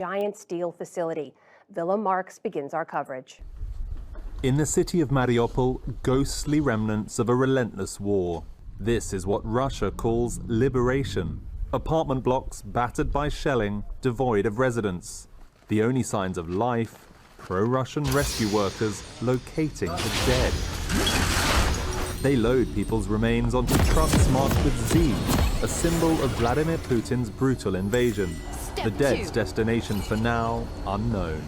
giant steel facility. Willem Marks begins our coverage. In the city of Mariupol, ghostly remnants of a relentless war. This is what Russia calls liberation. Apartment blocks battered by shelling, devoid of residents. The only signs of life, pro-Russian rescue workers locating the dead. They load people's remains onto trucks marked with Z, a symbol of Vladimir Putin's brutal invasion. The dead's destination for now, unknown.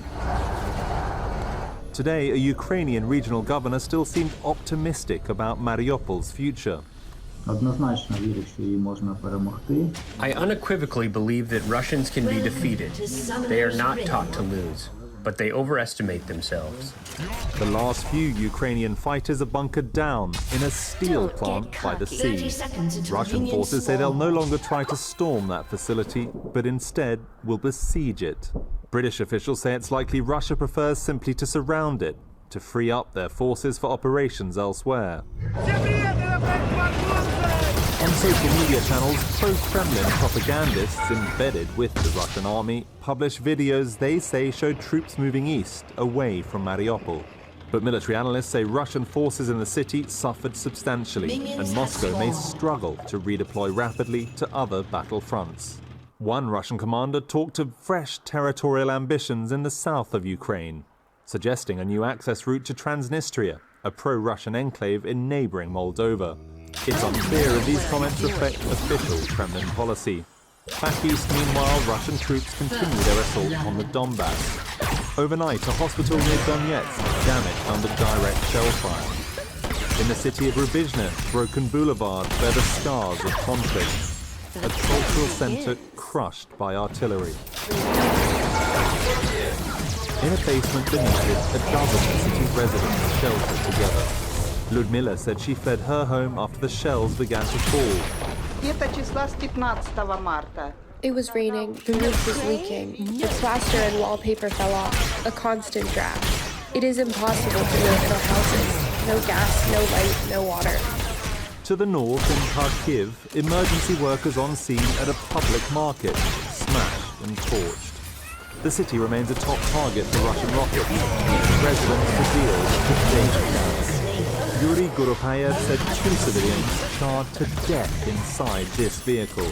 Today, a Ukrainian regional governor still seemed optimistic about Mariupol's future. I unequivocally believe that Russians can be defeated. They are not taught to lose, but they overestimate themselves. The last few Ukrainian fighters are bunkered down in a steel plant by the sea. Russian forces say they'll no longer try to storm that facility, but instead will besiege it. British officials say it's likely Russia prefers simply to surround it, to free up their forces for operations elsewhere. On social media channels, pro-Kremlin propagandists embedded with the Russian army publish videos they say show troops moving east, away from Mariupol. But military analysts say Russian forces in the city suffered substantially, and Moscow may struggle to redeploy rapidly to other battle fronts. One Russian commander talked of fresh territorial ambitions in the south of Ukraine, suggesting a new access route to Transnistria, a pro-Russian enclave in neighboring Moldova. It's unclear if these comments reflect official Kremlin policy. Back east, meanwhile, Russian troops continue their assault on the Donbass. Overnight, a hospital near Donetsk damaged under direct shell fire. In the city of Rubizhne, broken boulevards bear the scars of conflict. A cultural center crushed by artillery. In a basement beneath it, a dozen of the city's residents sheltered together. Ludmila said she fled her home after the shells began to fall. It was raining, the roof was leaking, the plaster and wallpaper fell off, a constant draft. It is impossible to live in our houses. No gas, no light, no water. To the north, in Kharkiv, emergency workers on scene at a public market, smashed and torched. The city remains a top target for Russian rockets, leaving residents to deal with danger gas. Yuri Gurupayev said 2 civilians charred to death inside this vehicle.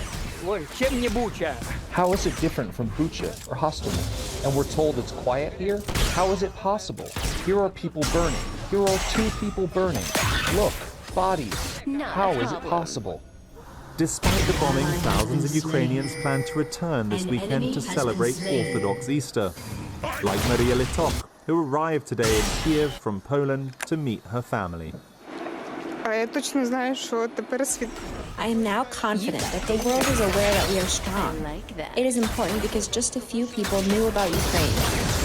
How is it different from Bucha or Hostomel? And we're told it's quiet here? How is it possible? Here are people burning. Here are 2 people burning. Look, bodies. How is it possible? Despite the bombing, thousands of Ukrainians plan to return this weekend to celebrate Orthodox Easter. Like Maria Litok, who arrived today in Kiev from Poland to meet her family. I am now confident that the world is aware that we are strong. It is important because just a few people knew about Ukraine.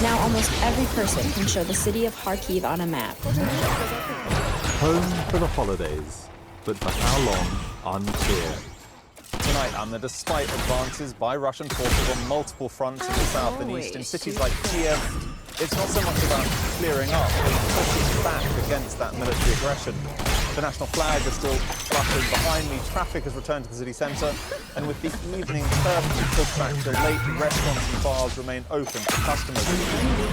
Now almost every person can show the city of Kharkiv on a map. Home for the holidays, but for how long, unclear. Tonight, Amna, despite advances by Russian forces on multiple fronts in the south and east, in cities like Kiev, it's not so much about clearing up, but pushing back against that military aggression. The national flag is still fluttering behind me. Traffic has returned to the city centre, and with the evening curfew pushed back till late, restaurants and bars remain open for customers.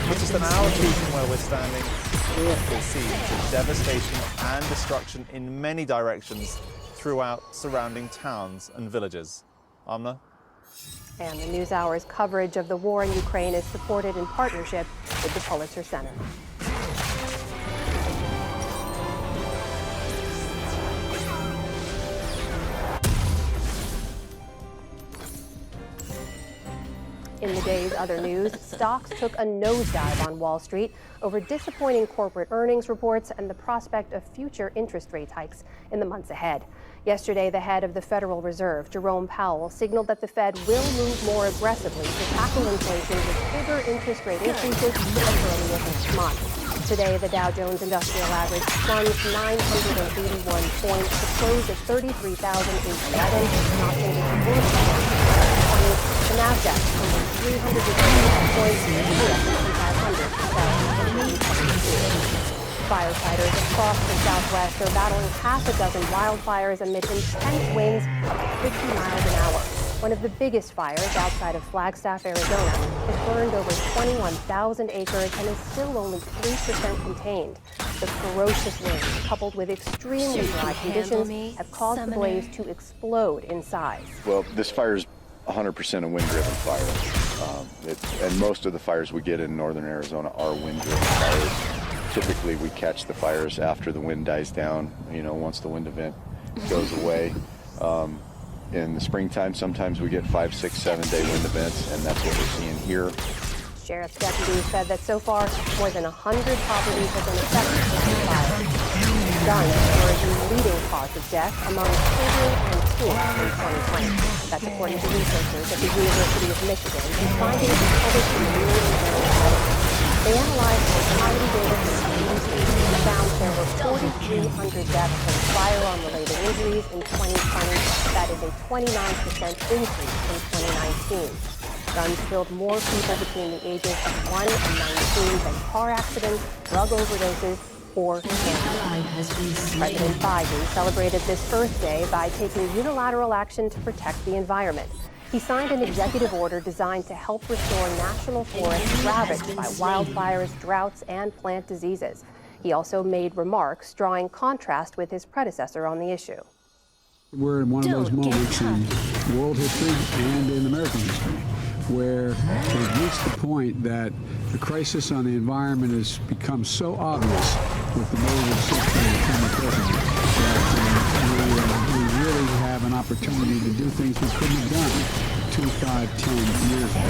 But just an hour or two from where we're standing, awful scenes of devastation and destruction in many directions throughout surrounding towns and villages. Amna? And the NewsHour's coverage of the war in Ukraine is supported in partnership with the Pulitzer Center. In the day's other news, stocks took a nosedive on Wall Street over disappointing corporate earnings reports and the prospect of future interest rate hikes in the months ahead. Yesterday, the head of the Federal Reserve, Jerome Powell, signaled that the Fed will move more aggressively to tackle inflation with bigger interest rate increases as early as next month. Today, the Dow Jones Industrial Average plunged 981 points to close at 33,087, notching its worst point. The Nasdaq tumbled 350 points, and the S&P 500 fell 822. Firefighters across the Southwest are battling half a dozen wildfires amid intense winds up to 50 miles an hour. One of the biggest fires outside of Flagstaff, Arizona, has burned over 21,000 acres and is still only 3% contained. The ferocious winds, coupled with extremely dry conditions, have caused the blaze to explode in size. Well, this fire is 100% a wind-driven fire. And most of the fires we get in northern Arizona are wind-driven fires. Typically, we catch the fires after the wind dies down, once the wind event goes away. In the springtime, sometimes we get 5, 6, 7-day wind events, and that's what we're seeing here. Sheriff's deputies said that so far, more than 100 properties have been affected by the fire. Guns were the leading cause of death among children and teens in 2020. That's according to researchers at the University of Michigan, whose findings were published in the New England Journal of Medicine. They analyzed mortality data from students and found there were 4,300 deaths from firearm-related injuries in 2020. That is a 29% increase from 2019. Guns killed more people between the ages of 1 and 19 than car accidents, drug overdoses, or cancer. President Biden celebrated this Earth Day by taking unilateral action to protect the environment. He signed an executive order designed to help restore national forests ravaged by wildfires, droughts, and plant diseases. He also made remarks drawing contrast with his predecessor on the issue. We're in one of those moments in world history and in American history where we've reached the point that the crisis on the environment has become so obvious with the move of 16 and 20 president that we really have an opportunity to do things we couldn't have done 2, 5, 10 years ago.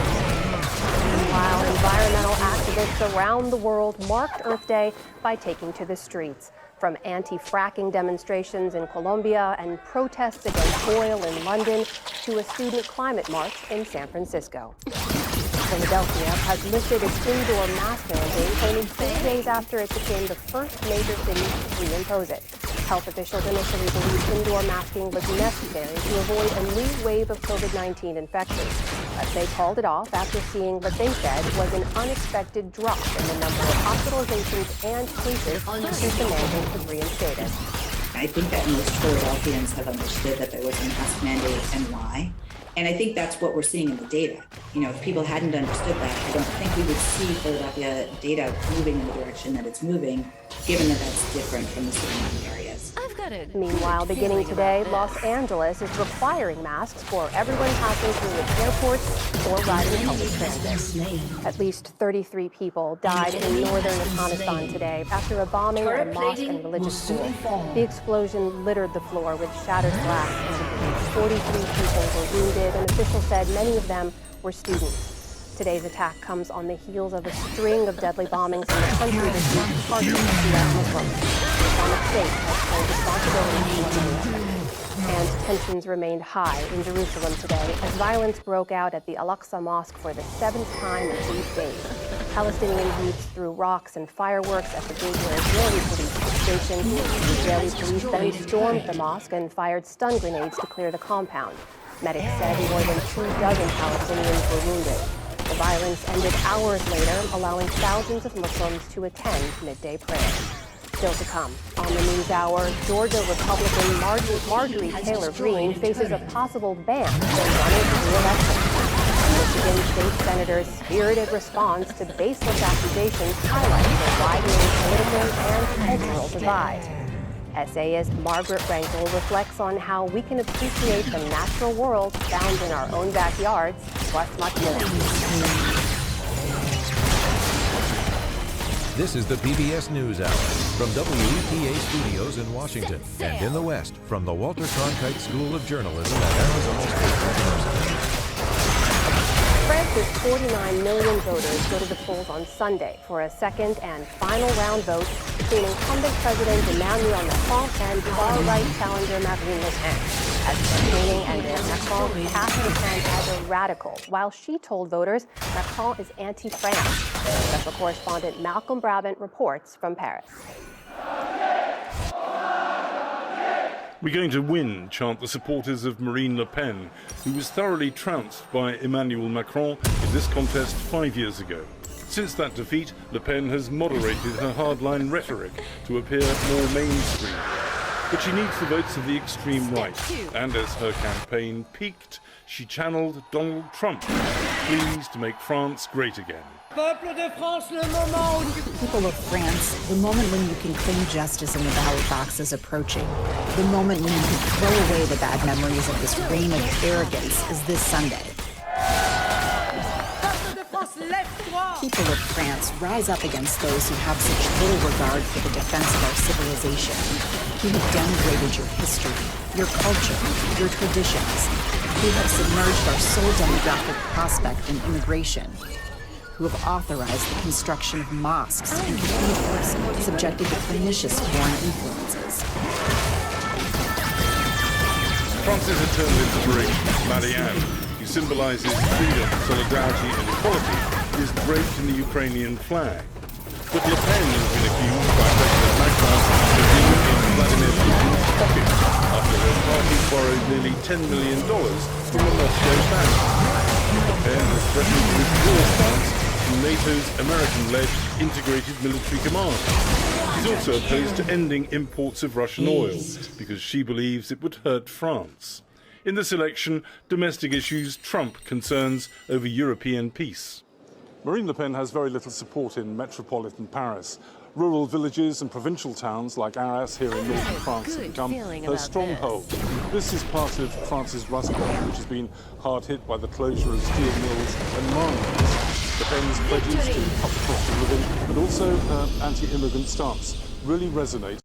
Meanwhile, environmental activists around the world marked Earth Day by taking to the streets. From anti-fracking demonstrations in Colombia and protests against oil in London to a student climate march in San Francisco. Philadelphia has lifted its indoor mask mandate only 3 days after it became the first major city to reimpose it. Health officials initially believed indoor masking was necessary to avoid a new wave of COVID-19 infections, but they called it off after seeing what they said was an unexpected drop in the number of hospitalizations and cases since the mandate was reinstated. I think that most Philadelphians have understood that there was a mask mandate and why. And I think that's what we're seeing in the data. If people hadn't understood that, I don't think we would see Philadelphia data moving in the direction that it's moving, given that that's different from the surrounding areas. Meanwhile, beginning today, Los Angeles is requiring masks for everyone passing through its airports or riding public transit. At least 33 people died in northern Afghanistan today after a bombing at a mosque and religious school. The explosion littered the floor with shattered glass and debris. 43 people were wounded, and officials said many of them were students. Today's attack comes on the heels of a string of deadly bombings in the country this week, targeting U.S. Muslims. The Islamic State has claimed responsibility for the and tensions remained high in Jerusalem today as violence broke out at the Al-Aqsa Mosque for the 7th time in 8 days. Palestinian groups threw rocks and fireworks at the gate where Israeli police were stationed. Israeli police then stormed the mosque and fired stun grenades to clear the compound. Medics said more than 24 Palestinians were wounded. The violence ended hours later, allowing thousands of Muslims to attend midday prayer. Still to come. On the NewsHour, Georgia Republican Marjorie Taylor Greene faces a possible ban from running for re-election. Michigan state senators' spirited response to baseless accusations highlights the widening political and cultural divide. Essayist Margaret Rankle reflects on how we can appreciate the natural world found in our own backyards, plus much more. This is the PBS NewsHour from WEPA Studios in Washington and in the West from the Walter Cronkite School of Journalism at Arizona State University. France's 49 million voters go to the polls on Sunday for a second and final round vote between incumbent President Emmanuel Macron and far-right challenger Marine Le Pen. As campaigning and Macron cast Le Pen as a radical, while she told voters Macron is anti-France. Special correspondent Malcolm Brabant reports from Paris. We're going to win, chant the supporters of Marine Le Pen, who was thoroughly trounced by Emmanuel Macron in this contest 5 years ago. Since that defeat, Le Pen has moderated her hardline rhetoric to appear more mainstream. but she needs the votes of the extreme right. And as her campaign peaked, she channeled Donald Trump, pleased to make France great again. People of France, the moment when you can claim justice in the ballot box is approaching. The moment when you can throw away the bad memories of this reign of arrogance is this Sunday. People of France, rise up against those who have such little regard for the defense of our civilization, who have denigrated your history, your culture, your traditions, who have submerged our sole demographic prospect in immigration, who have authorized the construction of mosques and cathedrals subjected to pernicious foreign influences. France's turned inspiration, Marianne, who symbolizes freedom, solidarity and equality, is draped in the Ukrainian flag. But Le Pen has been accused by President Macron of being in Vladimir Putin's pocket after her party borrowed nearly $10 million from a Moscow bank. Le Pen has threatened to withdraw France from NATO's American-led integrated military command. She's also opposed to ending imports of Russian oil because she believes it would hurt France. In this election, domestic issues trump concerns over European peace. Marine Le Pen has very little support in metropolitan Paris. Rural villages and provincial towns like Arras here in northern France have become her stronghold. This is part of France's Rust Belt, which has been hard hit by the closure of steel mills and mines. Le Pen's pledges to cut the cost of living, but also her anti-immigrant stance really resonate